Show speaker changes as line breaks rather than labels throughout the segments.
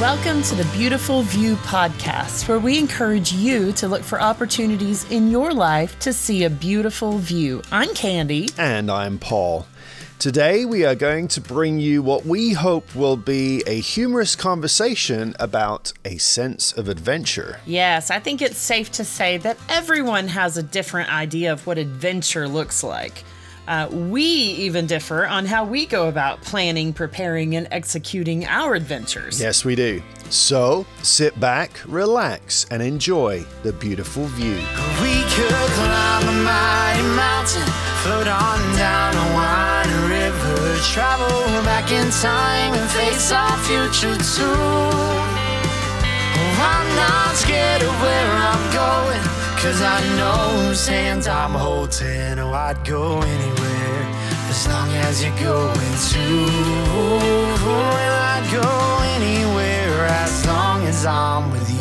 Welcome to the Beautiful View podcast, where we encourage you to look for opportunities in your life to see a beautiful view. I'm Candy.
And I'm Paul. Today we are going to bring you what we hope will be a humorous conversation about a sense of adventure.
Yes, I think it's safe to say that everyone has a different idea of what adventure looks like. We even differ on how we go about planning, preparing, and executing our adventures.
Yes, we do. So, sit back, relax, and enjoy the beautiful view.
We could climb a mighty mountain, float on down a winding river, travel back in time and face our future too. Oh, I'm not scared of where I'm going, 'cause I know whose hands I'm holding. Oh, I'd go anywhere as long as you're going to. Well, I'd go anywhere as long as I'm with you.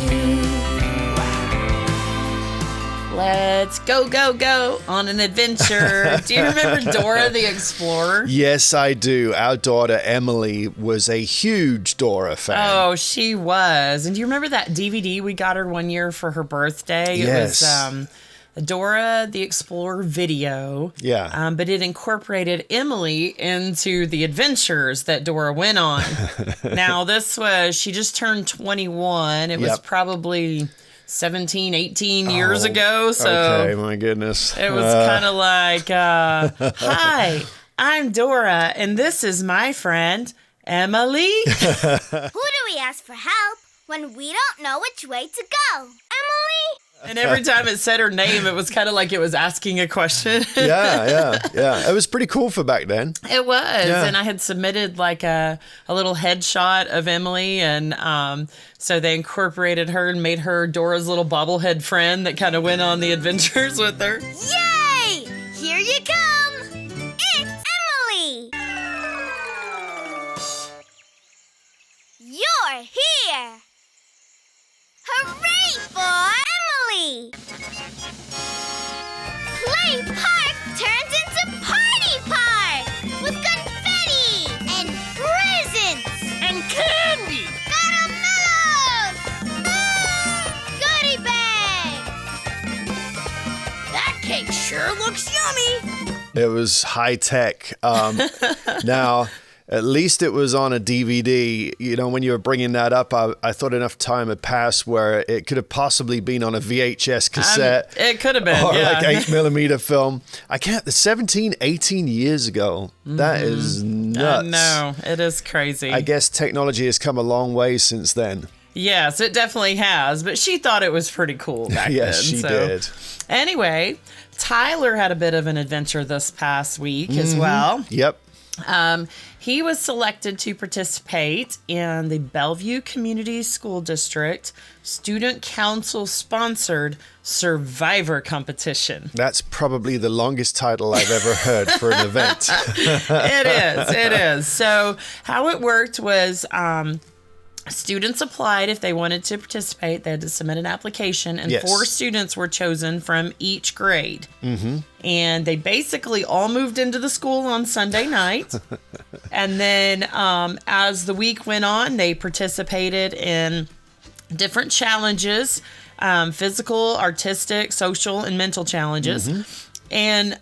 Let's go, go, go on an adventure. Do you remember Dora the Explorer?
Yes, I do. Our daughter Emily was a huge Dora fan.
Oh, she was. And do you remember that DVD we got her one year for her birthday?
Yes.
It was a Dora the Explorer video.
Yeah.
But it incorporated Emily into the adventures that Dora went on. Now, she just turned 21. It was
Yep.
probably 17, 18 years ago. So
Okay, my goodness.
it was kind of like, hi, I'm Dora, and this is my friend, Emily.
Who do we ask for help when we don't know which way to go? Emily?
And every time it said her name, it was kind of like it was asking a question.
Yeah. It was pretty cool for back then.
It was.
Yeah.
And I had submitted like a little headshot of Emily. And so they incorporated her and made her Dora's little bobblehead friend that kind of went on the adventures with her.
Yay! Here you come! It's Emily! You're here! Hooray for Emily! Play Park turns into Party Park! With confetti! And presents!
And candy!
Caramellos! Goodie bags!
That cake sure looks yummy!
It was high tech. Now, at least it was on a DVD. You know, when you were bringing that up, I thought enough time had passed where it could have possibly been on a VHS cassette.
It could have been,
or
yeah.
like 8mm film. 17, 18 years ago. That is nuts.
No, it is crazy.
I guess technology has come a long way since then.
Yes, it definitely has. But she thought it was pretty cool back
Yes,
then.
she did.
Anyway, Tyler had a bit of an adventure this past week as well.
Yep.
He was selected to participate in the Bellevue Community School District Student Council sponsored Survivor competition.
That's probably the longest title I've ever heard for an event.
It is. So how it worked was students applied if they wanted to participate. They had to submit an application, and
Yes.
4 students were chosen from each grade. Mm-hmm. And they basically all moved into the school on Sunday night. And then as the week went on, they participated in different challenges, physical, artistic, social, and mental challenges. And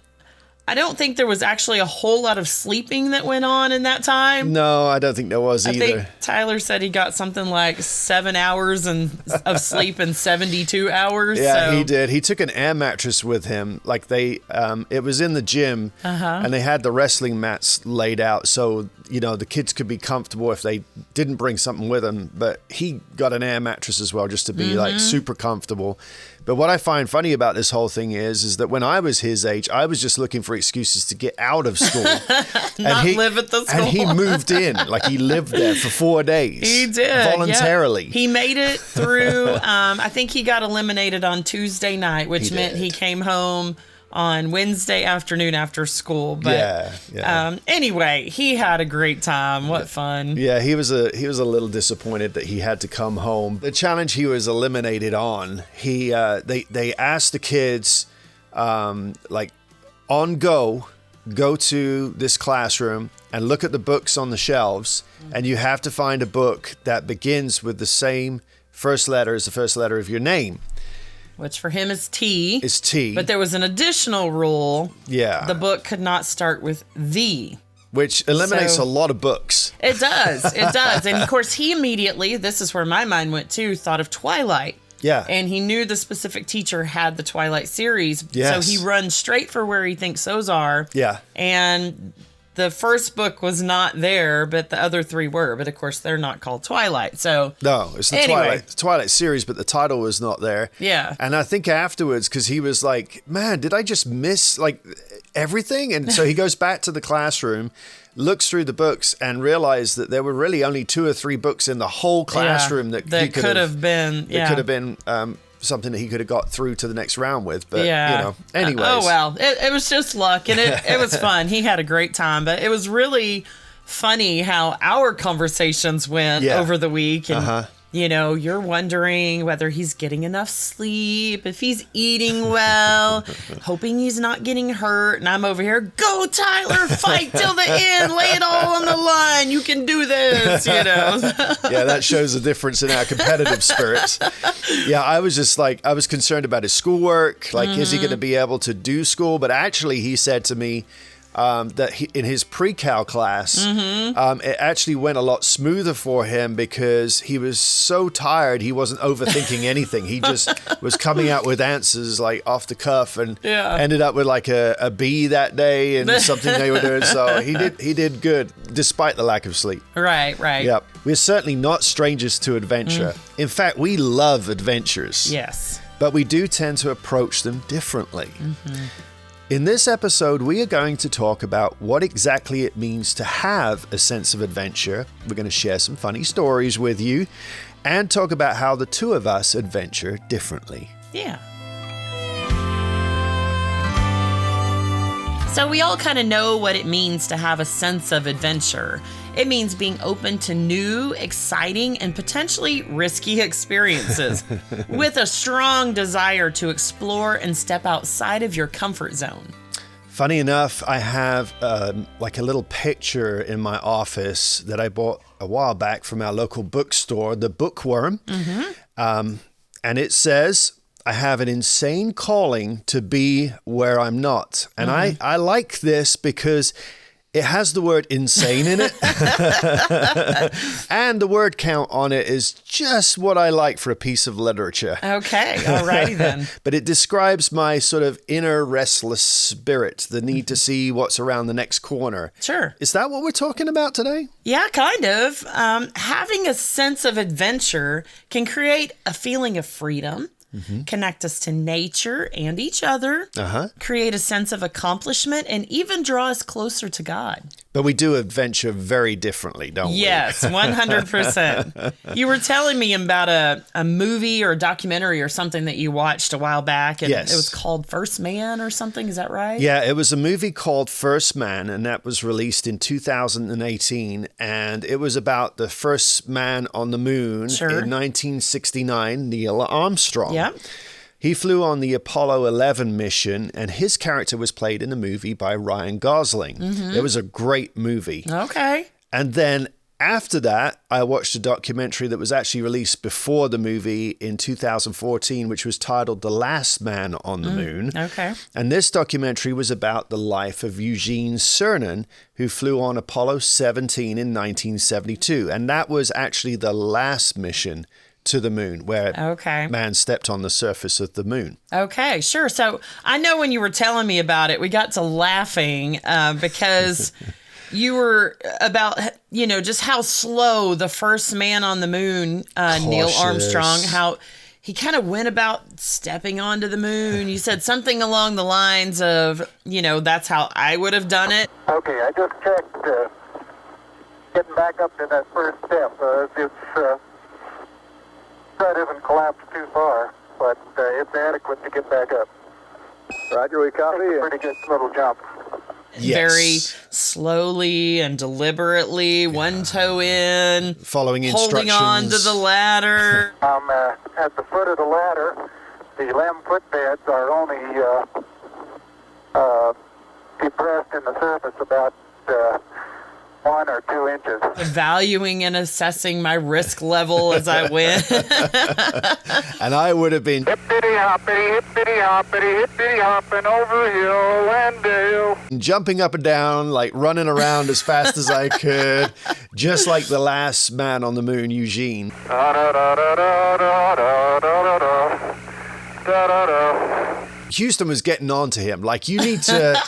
I don't think there was actually a whole lot of sleeping that went on in that time.
No, I don't think there was
I
either.
think Tyler said he got something like 7 hours of sleep in 72 hours.
Yeah,
so.
he did. He took an air mattress with him. Like it was in the gym, and they had the wrestling mats laid out, so the kids could be comfortable if they didn't bring something with them. But he got an air mattress as well, just to be like super comfortable. But what I find funny about this whole thing is that when I was his age, I was just looking for excuses to get out of school.
Live at the school.
And he moved in. Like, he lived there for 4 days.
He did.
Voluntarily.
Yeah. He made it through. I think he got eliminated on Tuesday night, which
He
meant
did.
he came home on Wednesday afternoon after school. But
Yeah.
anyway, he had a great time. What fun.
Yeah, he was a little disappointed that he had to come home. The challenge he was eliminated on, they asked the kids like on go go to this classroom and look at the books on the shelves, and you have to find a book that begins with the same first letter as the first letter of your name.
Which for him is T.
It's T.
But there was an additional rule.
Yeah.
The book could not start with the.
Which eliminates
So-
a lot of books.
It does. It does. And of course, he immediately, this is where my mind went to, thought of Twilight.
Yeah.
And he knew the specific teacher had the Twilight series.
Yes.
So he runs straight for where he thinks those are.
Yeah.
And the first book was not there, but the other three were. But of course, they're not called Twilight. So
No, it's the
Anyway.
Twilight series, but the title was not there.
Yeah.
And I think afterwards, because he was like, man, did I just miss like everything? And so he goes back to the classroom, looks through the books, and realized that there were really only 2 or 3 books in the whole classroom that he
could have been.
that could have been something that he could have got through to the next round with. But,
Yeah.
you know, anyways.
Oh, well. It was just luck, and it was fun. He had a great time, but it was really funny how our conversations went
Yeah.
over the week. And, you know, you're wondering whether he's getting enough sleep, if he's eating well, hoping he's not getting hurt. And I'm over here, go, Tyler, fight till the end. Lay it all on the line. You can do this, you know.
Yeah, that shows a difference in our competitive spirits. Yeah, I was just like, I was concerned about his schoolwork. Like, is he going to be able to do school? But actually, he said to me that in his pre-cal class, it actually went a lot smoother for him because he was so tired, he wasn't overthinking anything. He just was coming out with answers like off the cuff, and ended up with like a B that day and something they were doing. So he did good despite the lack of sleep.
Right.
Yep. We're certainly not strangers to adventure. In fact, we love adventures.
Yes.
But we do tend to approach them differently. In this episode, we are going to talk about what exactly it means to have a sense of adventure. We're going to share some funny stories with you and talk about how the two of us adventure differently.
Yeah. So we all kind of know what it means to have a sense of adventure. It means being open to new, exciting, and potentially risky experiences with a strong desire to explore and step outside of your comfort zone.
Funny enough, I have like a little picture in my office that I bought a while back from our local bookstore, the Bookworm. And it says, I have an insane calling to be where I'm not. And I like this because it has the word insane in it. And the word count on it is just what I like for a piece of literature.
Okay, alrighty then.
But it describes my sort of inner restless spirit, the need to see what's around the next corner.
Sure.
Is that what we're talking about today?
Yeah, kind of. Having a sense of adventure can create a feeling of freedom, connect us to nature and each other, create a sense of accomplishment, and even draw us closer to God.
But we do adventure very differently, don't we?
Yes, 100%. You were telling me about a movie or a documentary or something that you watched a while back, and
Yes.
it was called First Man or something. Is that right?
Yeah, it was a movie called First Man, and that was released in 2018. And it was about the first man on the moon in 1969, Neil Armstrong.
Yeah.
He flew on the Apollo 11 mission, and his character was played in the movie by Ryan Gosling. It was a great movie.
Okay.
And then after that, I watched a documentary that was actually released before the movie in 2014, which was titled The Last Man on the Moon.
Okay.
And this documentary was about the life of Eugene Cernan, who flew on Apollo 17 in 1972. And that was actually the last mission to the moon, where man stepped on the surface of the moon.
Okay, sure. So I know when you were telling me about it, we got to laughing because you were about, you know, just how slow the first man on the moon, Neil Armstrong, how he kind of went about stepping onto the moon. You said something along the lines of, you know, that's how I would have done it.
Okay, I just checked getting back up to that first step. That isn't collapsed too far, but it's adequate to get back up. Roger, we copy. It's a pretty good little jump.
Yes.
Very slowly and deliberately, one toe in,
following instructions,
holding on to the ladder.
At the foot of the ladder, the LEM footbeds are only depressed scratching the surface about 1 or 2 inches.
Evaluating and assessing my risk level as I went.
And I would have been
Hippity hopping over hill and dale.
jumping up and down, like running around as fast as I could, just like the last man on the moon, Eugene.
Da da da da da da da da da da da.
Houston was getting on to him. Like, you need to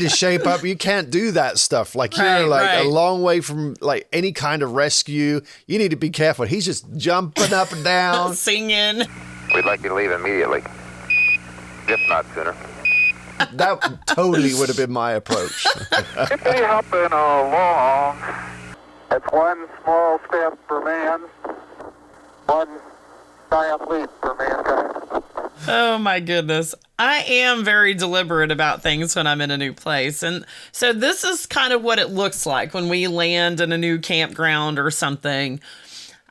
shape up. You can't do that stuff. Like, you're
Right.
a long way from like any kind of rescue. You need to be careful. He's just jumping up and down.
Singing.
We'd like you to leave immediately, if not sooner.
That totally would have been my approach.
Hippity hopping along. That's one small step for man, one giant leap for mankind.
Oh my goodness. I am very deliberate about things when I'm in a new place. And so this is kind of what it looks like when we land in a new campground or something.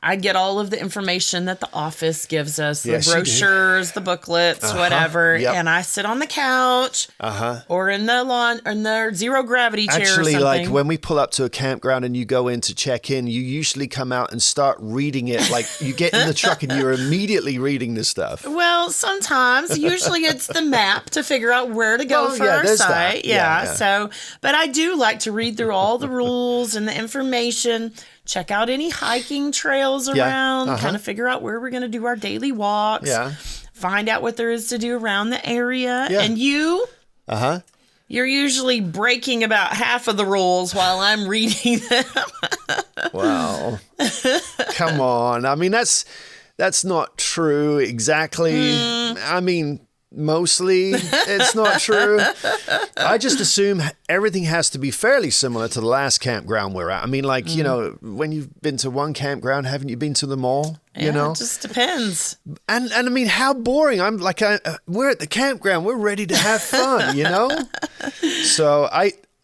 I get all of the information that the office gives us,
Yes,
the
you do.
brochures, the booklets, whatever.
Yep.
And I sit on the couch or in the lawn or in the zero gravity chair
Actually,
or
like
something.
when we pull up to a campground and you go in to check in, you usually come out and start reading it. Like, you get in the truck and you're immediately reading the stuff.
Well, sometimes. Usually it's the map to figure out where to go
Oh,
for
yeah,
our
there's that.
site.
Yeah.
So, but I do like to read through all the rules and the information, check out any hiking trails around, kind of figure out where we're going to do our daily walks,
Yeah.
find out what there is to do around the area.
Yeah.
And you,
Uh-huh.
you're usually breaking about half of the rules while I'm reading them.
Wow. Come on. I mean, that's not true exactly. I mean, mostly it's not true. I just assume everything has to be fairly similar to the last campground we're at. I mean, like, you know, when you've been to one campground, haven't you been to them all? You know?
It just depends.
And I mean, how boring. I'm like, we're at the campground. We're ready to have fun, you know? So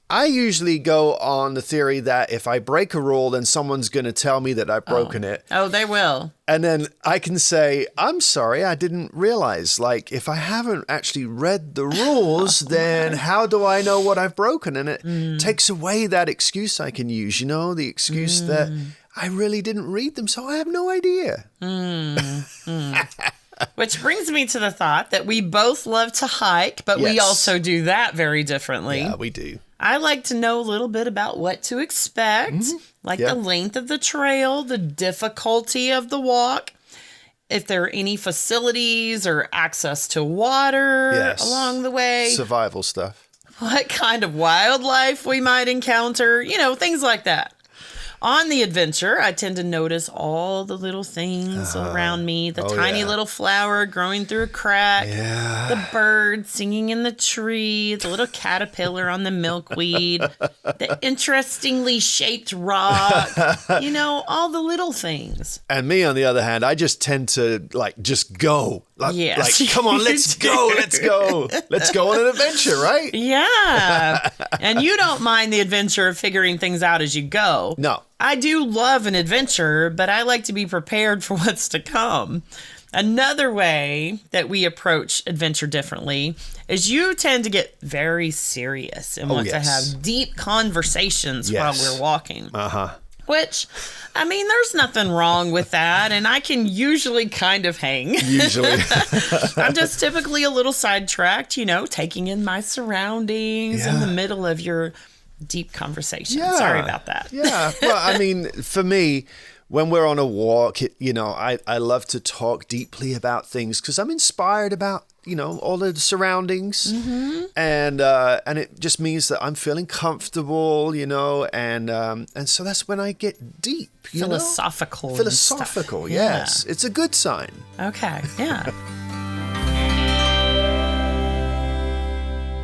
I usually go on the theory that if I break a rule, then someone's going to tell me that I've broken it.
Oh, they will.
And then I can say, I'm sorry, I didn't realize. Like, if I haven't actually read the rules, then how do I know what I've broken? And it takes away that excuse I can use, you know, the excuse that I really didn't read them, so I have no idea.
Which brings me to the thought that we both love to hike, but we
Yes.
also do that very differently.
Yeah, we do.
I like to know a little bit about what to expect, like
Yeah.
the length of the trail, the difficulty of the walk, if there are any facilities or access to water
Yes.
along the way,
Survival stuff.
what kind of wildlife we might encounter, you know, things like that. On the adventure, I tend to notice all the little things around me, the tiny
yeah.
little flower growing through a crack,
Yeah.
the bird singing in the tree, the little caterpillar on the milkweed, the interestingly shaped rock, you know, all the little things.
And me, on the other hand, I just tend to like just go. Like,
Yes,
like come on,
you
let's
do.
go, let's go. Let's go on an adventure, right?
Yeah. And you don't mind the adventure of figuring things out as you go.
No.
I do love an adventure, but I like to be prepared for what's to come. Another way that we approach adventure differently is you tend to get very serious and want
yes.
to have deep conversations while
Yes.
we're walking.
Uh-huh.
Which, I mean, there's nothing wrong with that, and I can usually kind of hang.
Usually.
I'm just typically a little sidetracked, you know, taking in my surroundings in the middle of your deep conversation.
Yeah.
Sorry about that.
Yeah. Well, I mean, for me, when we're on a walk, you know, I love to talk deeply about things because I'm inspired about, you know, all the surroundings.
Mm-hmm.
And it just means that I'm feeling comfortable, you know, and so that's when I get deep. You know?
Philosophical. and
Philosophical,
stuff.
yes. It's a good sign.
Yeah. Okay. Yeah.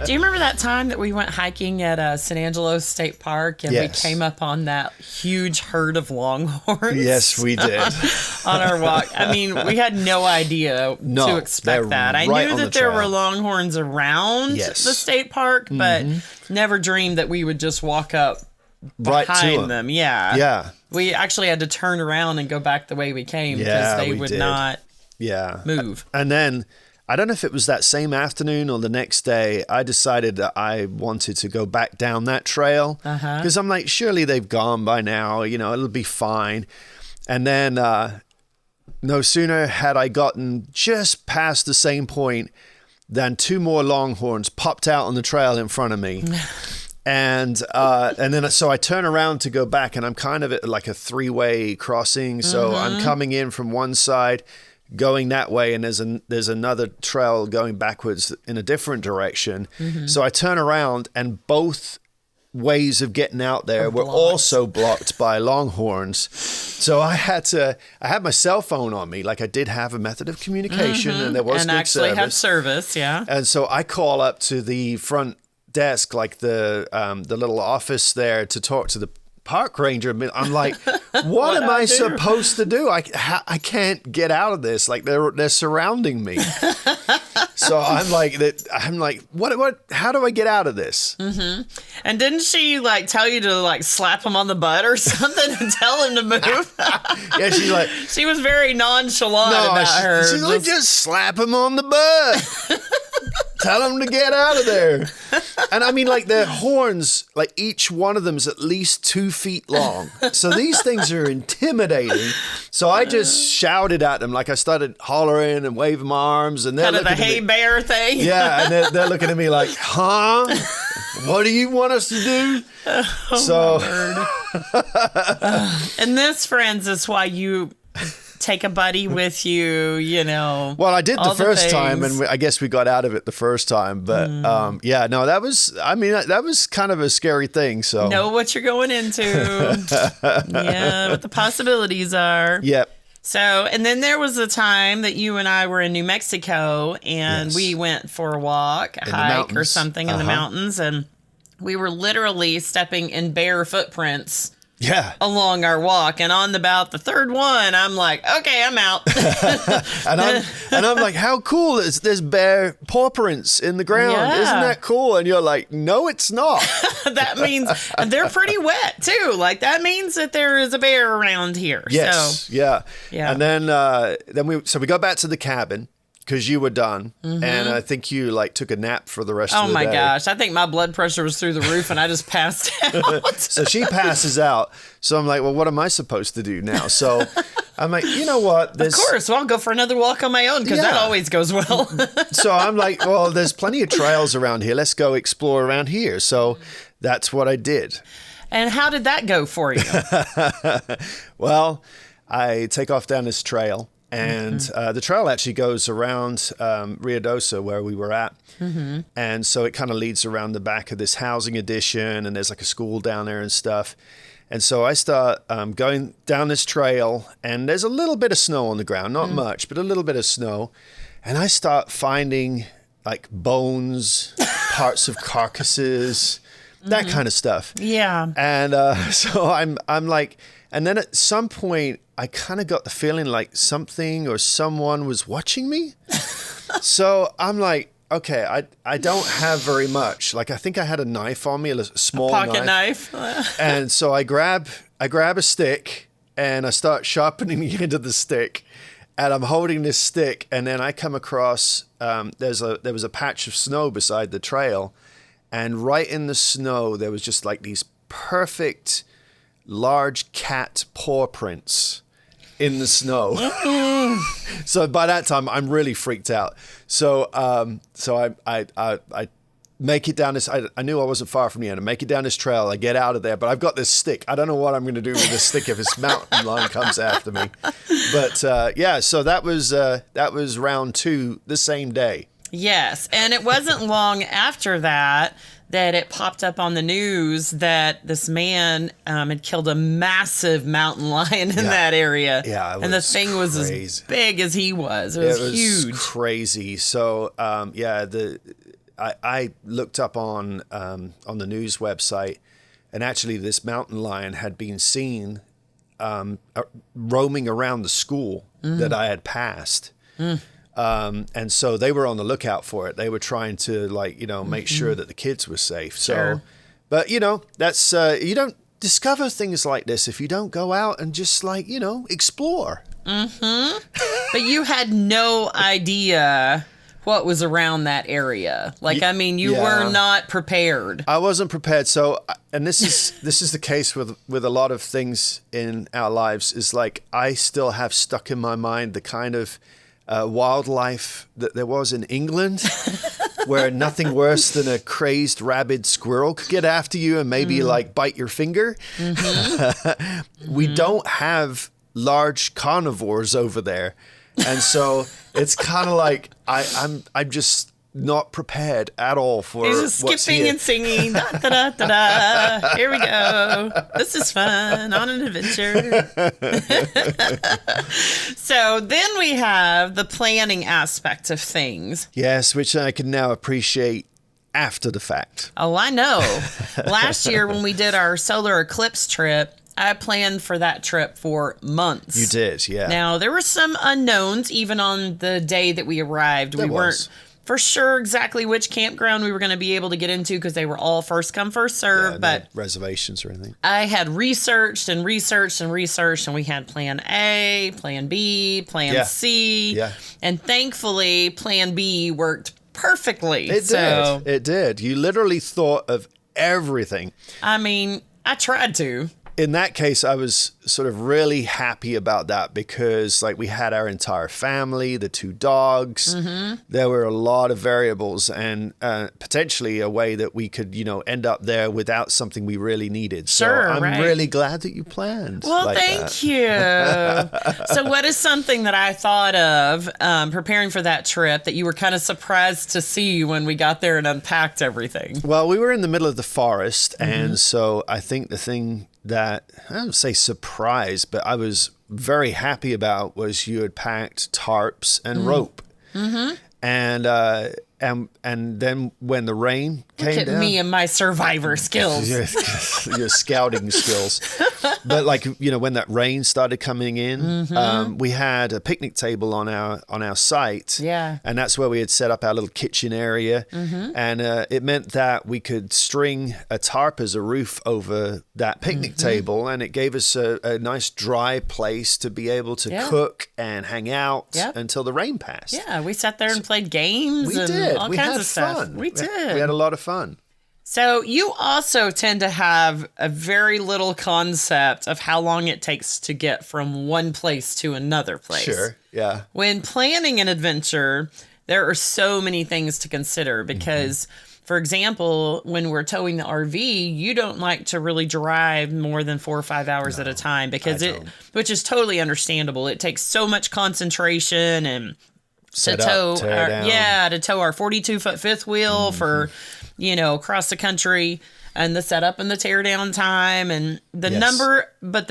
Do you remember that time that we went hiking at San Angelo State Park and
Yes.
we came up on that huge herd of longhorns?
Yes, we did.
On our walk. I mean, we had no idea
No,
to expect
they're
that. I
right
knew
on
that
the
there
trail.
were longhorns around
Yes.
the state park, but never dreamed that we would just walk up
Right to
behind
them.
them. Yeah.
Yeah.
We actually had to turn around and go back the way we came because
Yeah,
they
we
would
did.
not
Yeah.
move.
And then I don't know if it was that same afternoon or the next day, I decided that I wanted to go back down that trail. Because I'm like, surely they've gone by now, it'll be fine. And then no sooner had I gotten just past the same point than 2 more longhorns popped out on the trail in front of me. And then so I turn around to go back, and I'm kind of at like a 3-way crossing. So I'm coming in from one side, going that way, and there's another trail going backwards in a different direction. So I turn around, and both ways of getting out there were also blocked by longhorns. So I had my cell phone on me, like I did have a method of communication, and there was
and
good
actually
service.
have service, yeah.
And so I call up to the front desk, like the little office there, to talk to the park ranger. I'm like, what am I supposed to do? I can't get out of this. Like they're surrounding me. So I'm like, what? How do I get out of this?
And didn't she like tell you to like slap him on the butt or something and tell him to move?
Yeah, she's like,
she was very nonchalant about her.
She's like, just slap him on the butt. Tell him to get out of there. And I mean, like their horns, like each one of them is at least 2 feet long. So these things are intimidating. So I just shouted at them, like I started hollering and waving my arms, and they're
kind of the
looking at
hay
me.
bear thing.
Yeah, and they're looking at me like, huh? What do you want us to do?
And this, friends, is why you take a buddy with you,
Well, I did the first time, and I guess we got out of it the first time. But that was kind of a scary thing. So
know what you're going into. Yeah, what the possibilities are.
Yep.
So, and then there was a time that you and I were in New Mexico, and we went for a walk, a hike or something in the mountains, and we were literally stepping in bear footprints.
Yeah.
Along our walk, and on about the 3rd one, I'm like, okay, I'm out.
and I'm like, how cool is this bear paw prints in the ground?
Yeah.
Isn't that cool? And you're like, no, it's not.
That means they're pretty wet too. Like that means that there is a bear around here.
Yes.
So,
yeah.
Yeah.
And then we go back to the cabin, because you were done, and I think you like took a nap for the rest of the day.
Oh my gosh, I think my blood pressure was through the roof, and I just passed out.
So she passes out. So I'm like, well, what am I supposed to do now? So I'm like, you know what?
Of course, well, I'll go for another walk on my own, because that always goes well.
So I'm like, well, there's plenty of trails around here. Let's go explore around here. So that's what I did.
And how did that go for you?
Well, I take off down this trail. And the trail actually goes around Ruidoso, where we were at. And so it kind of leads around the back of this housing addition, and there's like a school down there and stuff. And so I start going down this trail, and there's a little bit of snow on the ground, not much, but a little bit of snow. And I start finding like bones, parts of carcasses, that kind of stuff.
Yeah.
And so I'm like, and then at some point, I kind of got the feeling like something or someone was watching me. So I'm like, okay, I don't have very much. Like I think I had a knife on me, a small
pocket knife.
And so I grab a stick, and I start sharpening the end of the stick, and I'm holding this stick, and then I come across there was a patch of snow beside the trail, and right in the snow there was just like these perfect large cat paw prints in the snow. So by that time I'm really freaked out. So I make it down this. I knew I wasn't far from the end. I make it down this trail. I get out of there, but I've got this stick. I don't know what I'm going to do with this stick if this mountain lion comes after me. But so that was round 2 the same day.
Yes, and it wasn't long after that it popped up on the news that this man had killed a massive mountain lion in that area.
Yeah,
and the thing was
crazy.
as big as he was. It was huge.
Crazy. So I looked up on the news website, and actually this mountain lion had been seen roaming around the school that I had passed. And so they were on the lookout for it. They were trying to make sure that the kids were safe. So,
Sure.
But that's, you don't discover things like this if you don't go out and just explore.
But you had no idea what was around that area. Like, I mean, you were not prepared.
I wasn't prepared. So, and this is the case with a lot of things in our lives, is like, I still have stuck in my mind the kind of wildlife that there was in England, where nothing worse than a crazed rabid squirrel could get after you and maybe like bite your finger. We don't have large carnivores over there. And so it's kind of like I'm just not prepared at all for
He's just
what's
skipping
here.
and singing. Da, da, da, da, da. Here we go. This is fun on an adventure. So then we have the planning aspect of things.
Yes, which I can now appreciate after the fact.
Oh, I know. Last year when we did our solar eclipse trip, I planned for that trip for months.
You did, yeah.
Now, there were some unknowns even on the day that we arrived. We weren't for sure exactly which campground we were going to be able to get into because they were all first come, first serve. But
no reservations or anything.
I had researched, and we had plan A, plan B, plan C.
Yeah.
And thankfully, plan B worked perfectly.
It did. You literally thought of everything.
I mean, I tried to.
In that case, I was sort of really happy about that because, like, we had our entire family, the 2 dogs. There were a lot of variables and potentially a way that we could, end up there without something we really needed.
Sure,
so I'm really glad that you planned.
Well,
like
thank you. So what is something that I thought of preparing for that trip that you were kind of surprised to see when we got there and unpacked everything?
Well, we were in the middle of the forest, and so I think the thing that, I don't say surprise, but I was very happy about was you had packed tarps and rope. And then when the rain came
Look at
down,
me and my survivor skills.
your scouting skills. But like, when that rain started coming in, we had a picnic table on our site.
Yeah.
And that's where we had set up our little kitchen area. And it meant that we could string a tarp as a roof over that picnic table. And it gave us a nice dry place to be able to cook and hang out until the rain passed.
Yeah, we sat there and played games.
We
and
did.
all
We
kinds
had
of stuff.
fun.
We did.
We had a lot of fun.
So you also tend to have a very little concept of how long it takes to get from one place to another place.
Sure. Yeah.
When planning an adventure, there are so many things to consider because, for example, when we're towing the RV, you don't like to really drive more than 4 or 5 hours at a time because which is totally understandable. It takes so much concentration and to tow our 42-foot fifth wheel for, across the country, and the setup and the tear down time and the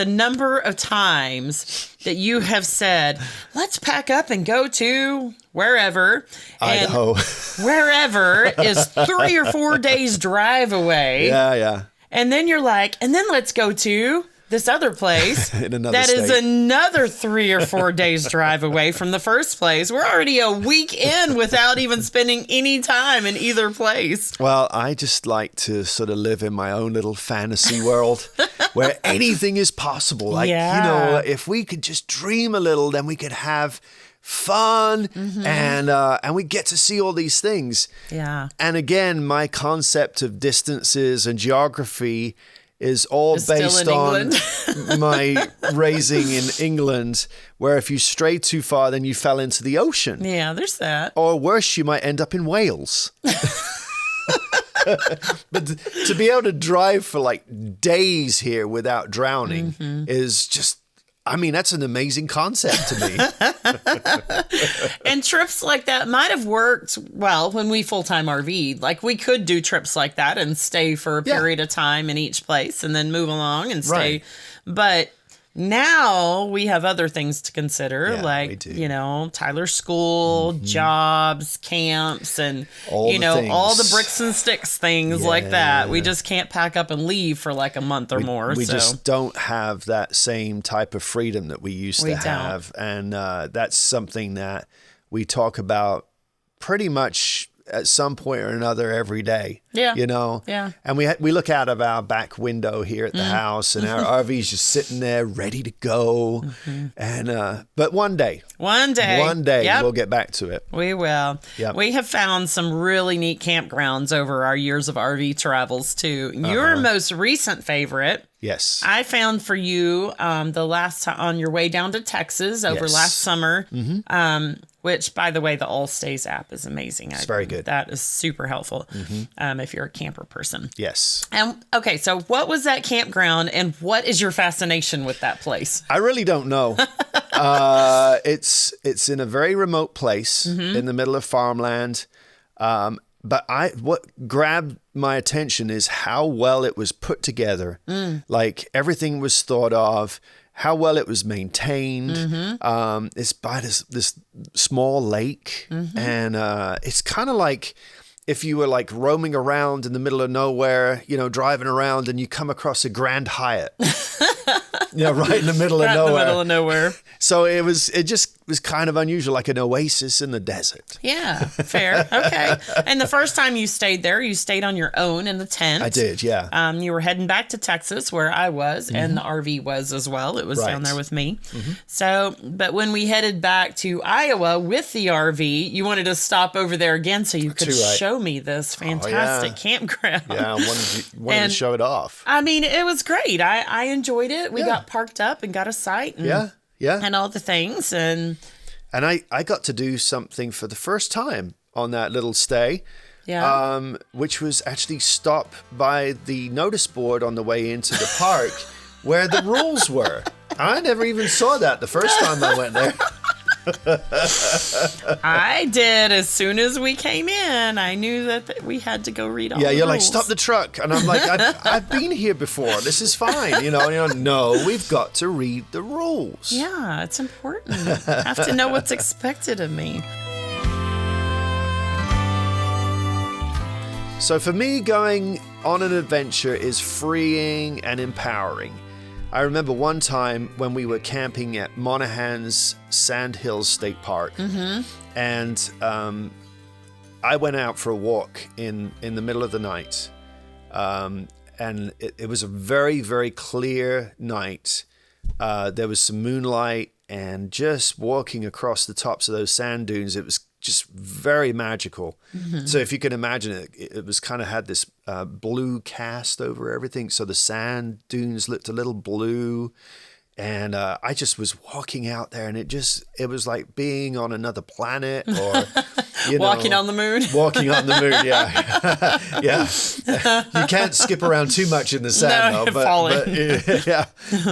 number of times that you have said, let's pack up and go to wherever.
Idaho.
And wherever is 3 or 4 days drive away.
Yeah.
And then you're like, and then let's go to this other place
in another
that
state.
Is another 3 or 4 days drive away from the first place. We're already a week in without even spending any time in either place.
Well, I just like to sort of live in my own little fantasy world where anything is possible. Like, if we could just dream a little, then we could have fun and we get to see all these things.
Yeah.
And again, my concept of distances and geography is all based on my raising in England, where if you strayed too far, then you fell into the ocean.
Yeah, there's that.
Or worse, you might end up in Wales. But to be able to drive for like days here without drowning is just, that's an amazing concept to me.
And trips like that might have worked well when we full-time RV'd. Like, we could do trips like that and stay for a period of time in each place and then move along and stay.
Right.
But now we have other things to consider,
we do.
Tyler's school, jobs, camps, and, all the bricks and sticks things like that. We just can't pack up and leave for like a month or more.
We just don't have that same type of freedom that we used to have. And that's something that we talk about pretty much at some point or another every day.
Yeah.
You know?
Yeah.
And we look out of our back window here at the house, and our RV's just sitting there ready to go. And but one day
Yep.
we'll get back to it.
We will.
Yep.
We have found some really neat campgrounds over our years of RV travels too. Your most recent favorite,
Yes.
I found for you the last time on your way down to Texas over
Yes.
last summer. Which, by the way, the All Stays app is amazing.
It's very good.
That is super helpful if you're a camper person.
Yes.
And okay, so what was that campground, and what is your fascination with that place?
I really don't know. It's in a very remote place in the middle of farmland. But what grabbed my attention is how well it was put together. Like everything was thought of, how well it was maintained. It's by this small lake, and it's kind of like if you were like roaming around in the middle of nowhere, you know, driving around, and you come across a Grand Hyatt. Right in the middle of nowhere.
In the middle of nowhere.
So it just was kind of unusual, like an oasis in the desert.
Yeah, fair. Okay. And the first time you stayed there, you stayed on your own in the tent.
I did, yeah.
You were heading back to Texas, where I was, and the RV was as well. It was down there with me. So, but when we headed back to Iowa with the RV, you wanted to stop over there again so you could show me this fantastic campground.
Yeah, I wanted to show it off.
I mean, it was great. I enjoyed it. We got parked up and got a site. And, and all the things. And
I got to do something for the first time on that little stay.
Yeah.
Which was actually stop by the notice board on the way into the park where the rules were. I never even saw that the first time I went there.
I did as soon as we came in. I knew that we had to go read all the
you're
rules.
like, stop the truck. And I'm like, I've been here before. This is fine. No, we've got to read the rules.
Yeah, it's important. I have to know what's expected of me.
So for me, going on an adventure is freeing and empowering. I remember one time when we were camping at Monaghan's Sand Hills State Park, and I went out for a walk in the middle of the night, and it was a very, very clear night. There was some moonlight, and just walking across the tops of those sand dunes, it was just very magical. So if you can imagine it, it was kind of had this blue cast over everything. So the sand dunes looked a little blue. And I just was walking out there, and it was like being on another planet, or
walking on the moon.
Walking on the moon, yeah. Yeah. You can't skip around too much in the sand, though.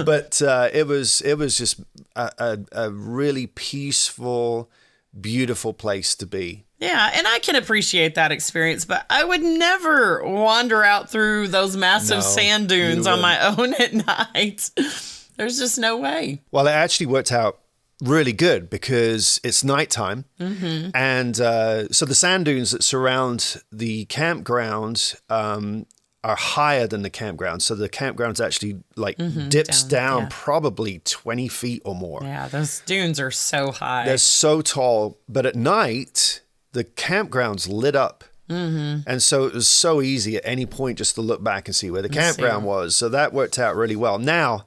But it was just a really peaceful, beautiful place to be.
Yeah, and I can appreciate that experience, but I would never wander out through those massive sand dunes on my own at night. There's just no way.
Well, it actually worked out really good because it's nighttime. And so the sand dunes that surround the campground are higher than the campground. So the campground's actually like dips down probably 20 feet or more.
Yeah, those dunes are so high.
They're so tall. But at night, the campground's lit up. And so it was so easy at any point just to look back and see where the campground was. So that worked out really well. Now,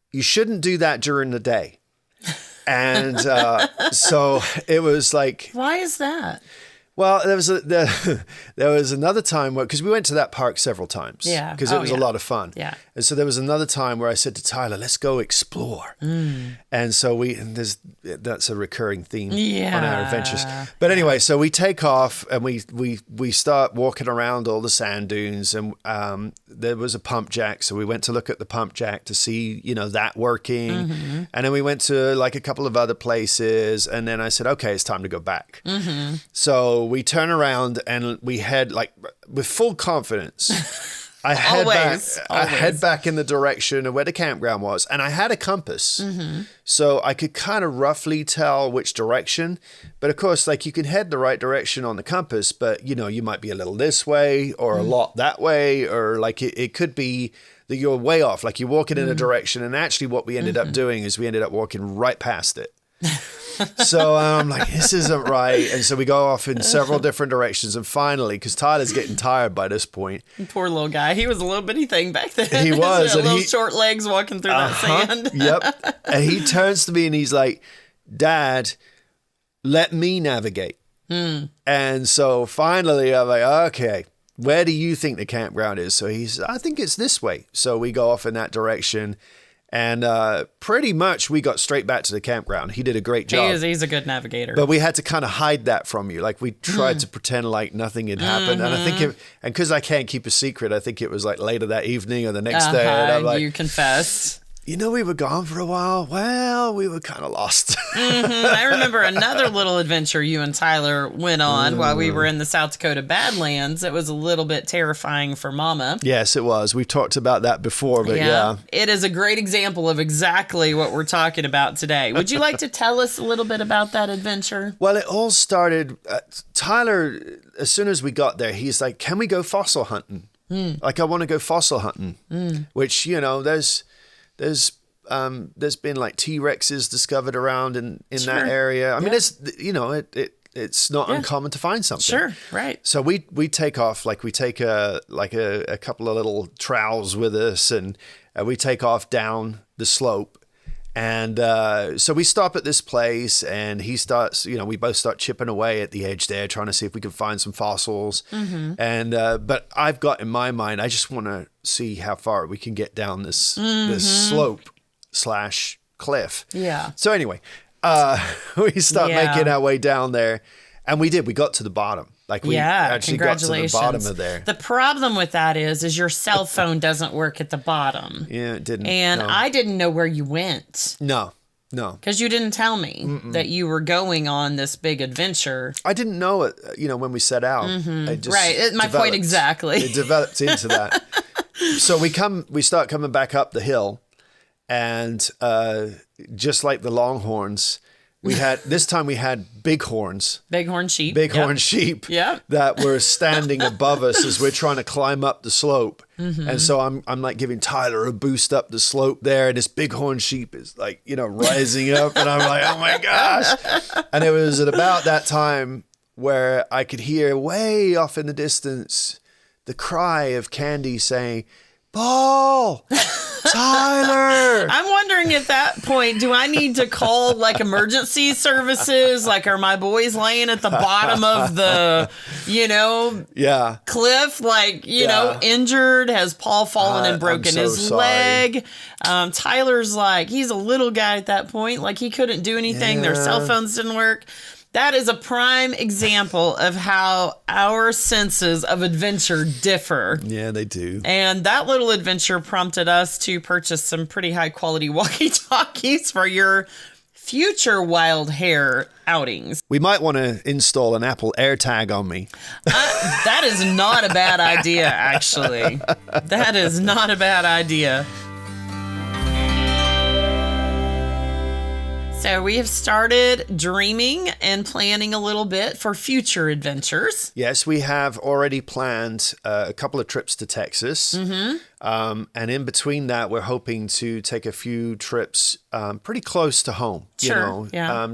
you shouldn't do that during the day. And so it was like...
Why is that?
Well, there was another time where, because we went to that park several times, because it was a lot of fun.
Yeah.
And so there was another time where I said to Tyler, let's go explore. And so that's a recurring theme on our adventures. But anyway, so we take off and we start walking around all the sand dunes, and there was a pump jack. So we went to look at the pump jack to see, that working. And then we went to like a couple of other places, and then I said, okay, it's time to go back. So we turn around and we head like with full confidence. I head back in the direction of where the campground was, and I had a compass, so I could kind of roughly tell which direction. But of course, like you can head the right direction on the compass, but you might be a little this way or a lot that way, or like it could be that you're way off. Like you're walking in a direction, and actually what we ended up doing is we ended up walking right past it. So I'm like, this isn't right. And so we go off in several different directions. And finally, because Tyler's getting tired by this point.
Poor little guy. He was a little bitty thing back then.
He was.
He had little short legs walking through that sand.
Yep. And he turns to me and he's like, Dad, let me navigate. And so finally I'm like, okay, where do you think the campground is? So he's, I think it's this way. So we go off in that direction. And pretty much we got straight back to the campground. He did a great job.
He's a good navigator.
But we had to kind of hide that from you. Like we tried to pretend like nothing had happened. And I think and because I can't keep a secret, I think it was like later that evening or the next day. And I'm like,
you confessed.
We were gone for a while. Well, we were kind of lost.
I remember another little adventure you and Tyler went on while we were in the South Dakota Badlands. It was a little bit terrifying for Mama.
Yes, it was. We've talked about that before, but yeah.
It is a great example of exactly what we're talking about today. Would you like to tell us a little bit about that adventure?
Well, it all started, Tyler, as soon as we got there, he's like, can we go fossil hunting? Like, I want to go fossil hunting, which, there's been like T-Rexes discovered around in that area. I mean, it's not uncommon to find something.
Sure, right.
So we take off, like we take a couple of little trowels with us, and we take off down the slope. And so we stop at this place, and he starts, we both start chipping away at the edge there, trying to see if we can find some fossils. And but I've got in my mind, I just want to see how far we can get down this slope / cliff.
Yeah.
So anyway, we start making our way down there, and we did. We got to the bottom. Like we actually got to the bottom of there.
The problem with that is your cell phone doesn't work at the bottom.
Yeah, it didn't.
And I didn't know where you went.
No.
Because you didn't tell me that you were going on this big adventure.
I didn't know it, when we set out.
My point exactly.
It developed into that. So we start coming back up the hill, and just like the Longhorns, this time we had bighorns.
Bighorn sheep.
Sheep.
Yep.
That were standing above us as we're trying to climb up the slope. And so I'm like giving Tyler a boost up the slope there, and this bighorn sheep is like, rising up, and I'm like, oh my gosh. And it was at about that time where I could hear way off in the distance the cry of Candy saying, Paul, Tyler.
I'm wondering at that point, do I need to call like emergency services? Like, are my boys laying at the bottom of the, cliff? Like, injured? Has Paul fallen and broken his leg? Tyler's like, he's a little guy at that point. Like, he couldn't do anything. Their cell phones didn't work. That is a prime example of how our senses of adventure differ.
Yeah, they do.
And that little adventure prompted us to purchase some pretty high quality walkie-talkies for your future wild hair outings.
We might want to install an Apple AirTag on me.
That is not a bad idea, actually. That is not a bad idea. So we have started dreaming and planning a little bit for future adventures.
Yes, we have already planned a couple of trips to Texas. And in between that, we're hoping to take a few trips pretty close to home.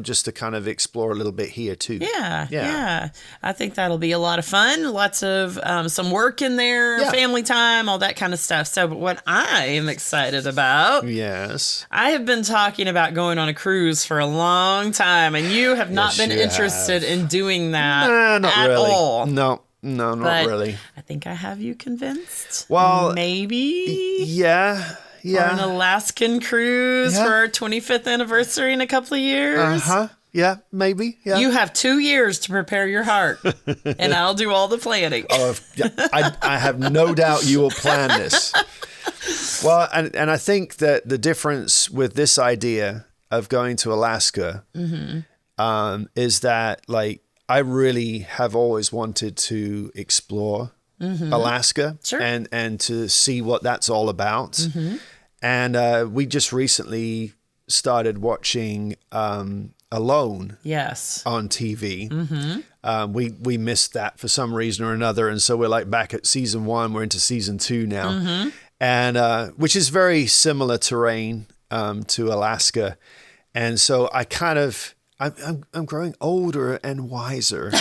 Just to kind of explore a little bit here too.
Yeah. I think that'll be a lot of fun. Lots of some work in there, family time, all that kind of stuff. So what I am excited about.
Yes.
I have been talking about going on a cruise for a long time, and you have not been interested in doing that
not
at
really.
all.
No, not really.
I think I have you convinced.
Well,
maybe.
Yeah.
On an Alaskan cruise for our 25th anniversary in a couple of years.
Yeah, maybe. Yeah.
You have 2 years to prepare your heart, and I'll do all the planning.
I have no doubt you will plan this. Well, and I think that the difference with this idea of going to Alaska is that, like, I really have always wanted to explore Alaska and to see what that's all about. And we just recently started watching Alone on TV. We missed that for some reason or another. And so we're like back at season 1. We're into season 2 now. And which is very similar terrain to Alaska. And so I kind of I'm growing older and wiser.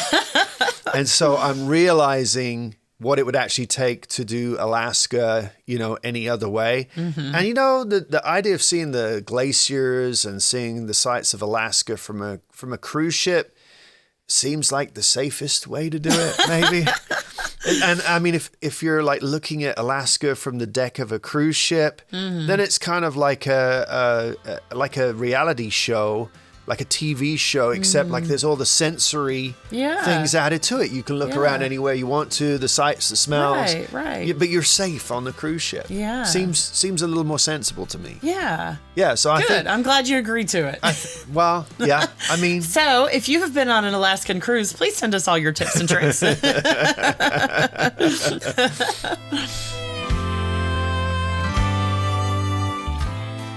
And so I'm realizing what it would actually take to do Alaska, any other way. Mm-hmm. And, the idea of seeing the glaciers and seeing the sights of Alaska from a cruise ship seems like the safest way to do it, maybe. And I mean, if you're like looking at Alaska from the deck of a cruise ship, then it's kind of like a reality show, like a TV show, except like there's all the sensory things added to it. You can look around anywhere you want to, the sights, the smells.
Right.
But you're safe on the cruise ship.
Yeah.
Seems a little more sensible to me.
Yeah.
Yeah, so I think...
I'm glad you agreed to it.
I mean...
So, if you have been on an Alaskan cruise, please send us all your tips and tricks.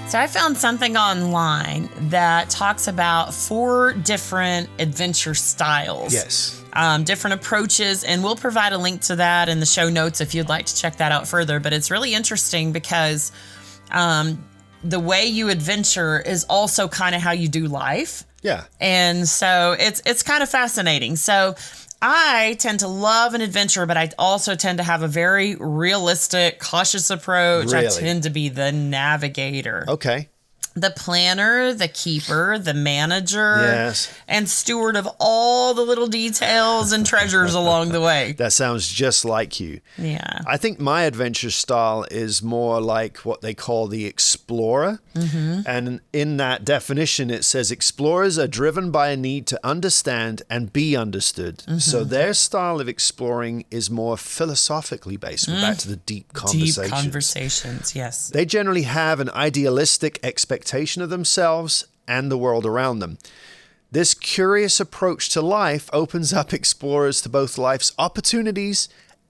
So I found something online that talks about 4 different adventure styles.
Yes.
Different approaches, and we'll provide a link to that in the show notes if you'd like to check that out further. But it's really interesting because the way you adventure is also kind of how you do life.
Yeah.
And so it's kind of fascinating. So I tend to love an adventure, but I also tend to have a very realistic, cautious approach.
Really?
I tend to be the navigator.
Okay.
The planner, the keeper, the manager,
yes,
and steward of all the little details and treasures along the way.
That sounds just like you.
Yeah.
I think my adventure style is more like what they call the explorer. Mm-hmm. And in that definition, it says explorers are driven by a need to understand and be understood. Mm-hmm. So their style of exploring is more philosophically based. We're back to the deep conversations.
Deep conversations, yes.
They generally have an idealistic expectation of themselves and the world around them. This curious approach to life opens up explorers to both life's opportunities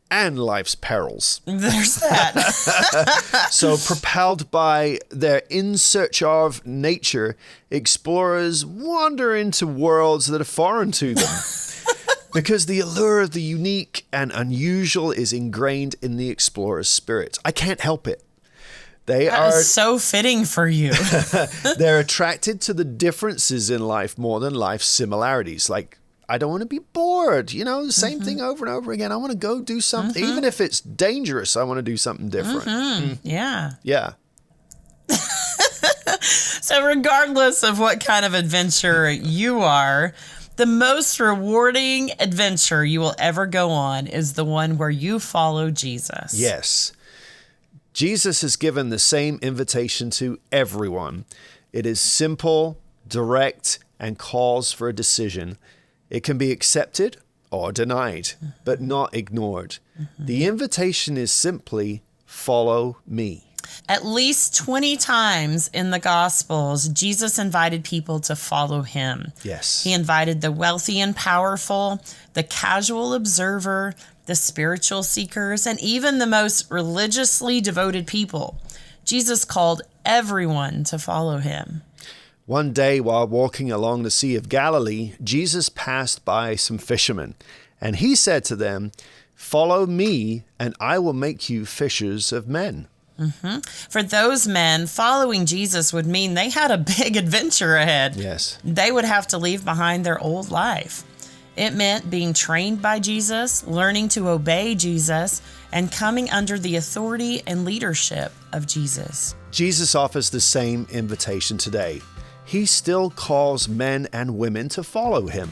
and life's perils.
There's that.
So propelled by their in search of nature, explorers wander into worlds that are foreign to them. Because the allure of the unique and unusual is ingrained in the explorer's spirit. I can't help it. They
that is so fitting for you.
They're attracted to the differences in life more than life's similarities. Like, I don't want to be bored. The same thing over and over again. I want to go do something. Even if it's dangerous, I want to do something different.
Yeah.
Yeah.
So regardless of what kind of adventure you are, the most rewarding adventure you will ever go on is the one where you follow Jesus.
Yes. Jesus has given the same invitation to everyone. It is simple, direct, and calls for a decision. It can be accepted or denied, but not ignored. Mm-hmm. The invitation is simply, follow me.
At least 20 times in the Gospels, Jesus invited people to follow him.
Yes.
He invited the wealthy and powerful, the casual observer, the spiritual seekers, and even the most religiously devoted people. Jesus called everyone to follow him.
One day while walking along the Sea of Galilee, Jesus passed by some fishermen, and he said to them, "Follow me, and I will make you fishers of men."
Mm-hmm. For those men, following Jesus would mean they had a big adventure ahead.
Yes.
They would have to leave behind their old life. It meant being trained by Jesus, learning to obey Jesus, and coming under the authority and leadership of Jesus.
Jesus offers the same invitation today. He still calls men and women to follow him.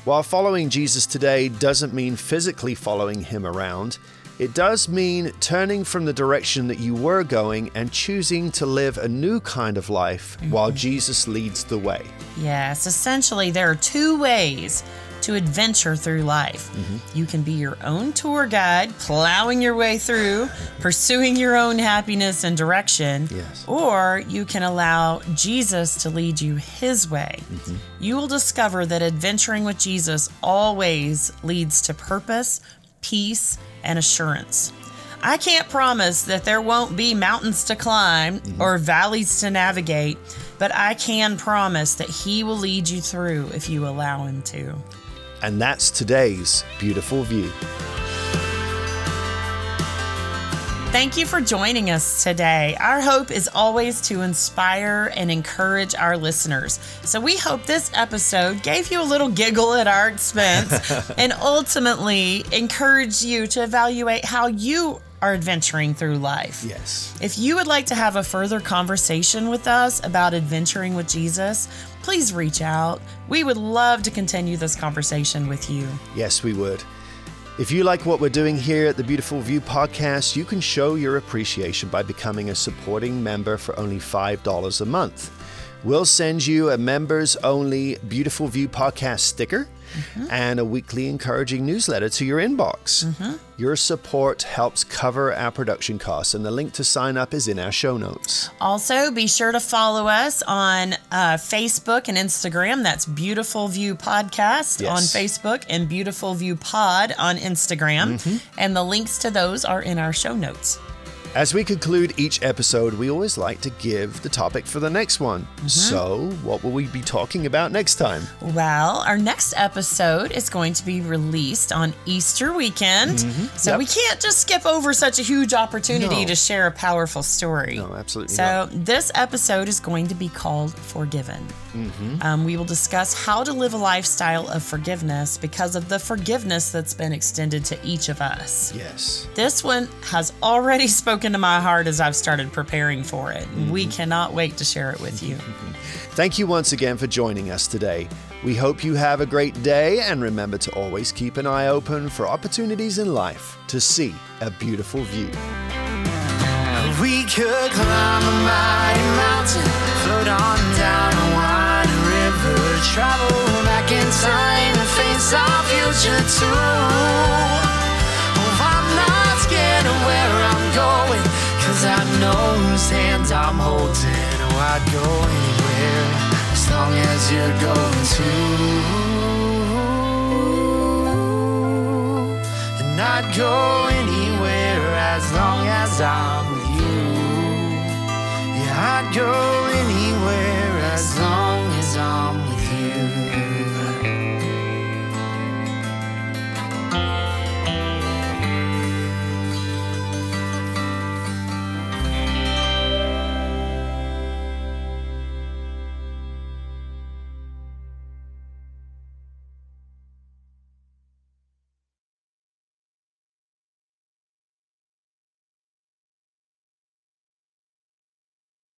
While following Jesus today doesn't mean physically following him around, it does mean turning from the direction that you were going and choosing to live a new kind of life while Jesus leads the way.
Yes, essentially there are 2 ways to adventure through life. Mm-hmm. You can be your own tour guide, plowing your way through, pursuing your own happiness and direction,
yes,
or you can allow Jesus to lead you his way. Mm-hmm. You will discover that adventuring with Jesus always leads to purpose, peace, and assurance. I can't promise that there won't be mountains to climb or valleys to navigate, but I can promise that he will lead you through if you allow him to.
And that's today's beautiful view.
Thank you for joining us today. Our hope is always to inspire and encourage our listeners. So we hope this episode gave you a little giggle at our expense and ultimately encourage you to evaluate how you are adventuring through life.
Yes.
If you would like to have a further conversation with us about adventuring with Jesus, please reach out. We would love to continue this conversation with you.
Yes, we would. If you like what we're doing here at the Beautiful View Podcast, you can show your appreciation by becoming a supporting member for only $5 a month. We'll send you a members-only Beautiful View Podcast sticker and a weekly encouraging newsletter to your inbox. Your support helps cover our production costs, and the link to sign up is in our show notes.
Also, be sure to follow us on Facebook and Instagram. That's Beautiful View Podcast on Facebook and Beautiful View Pod on Instagram. And the links to those are in our show notes.
As we conclude each episode, we always like to give the topic for the next one. So, what will we be talking about next time?
Well, our next episode is going to be released on Easter weekend. So we can't just skip over such a huge opportunity to share a powerful story.
No, absolutely
So
not.
this episode is going to be called Forgiven. We will discuss how to live a lifestyle of forgiveness because of the forgiveness that's been extended to each of us.
Yes.
This one has already spoken to my heart as I've started preparing for it. We cannot wait to share it with you.
Thank you once again for joining us today. We hope you have a great day, and remember to always keep an eye open for opportunities in life to see a beautiful view.
We could climb a mighty mountain, float on down a winding river, travel back in time and face our future too. Oh, I'm not scared of where I'm going, 'cause I know whose hands I'm holding. Oh, I'd go anywhere as long as you're going too. And I'd go anywhere as long as I'm with you. Yeah, I'd go anywhere as long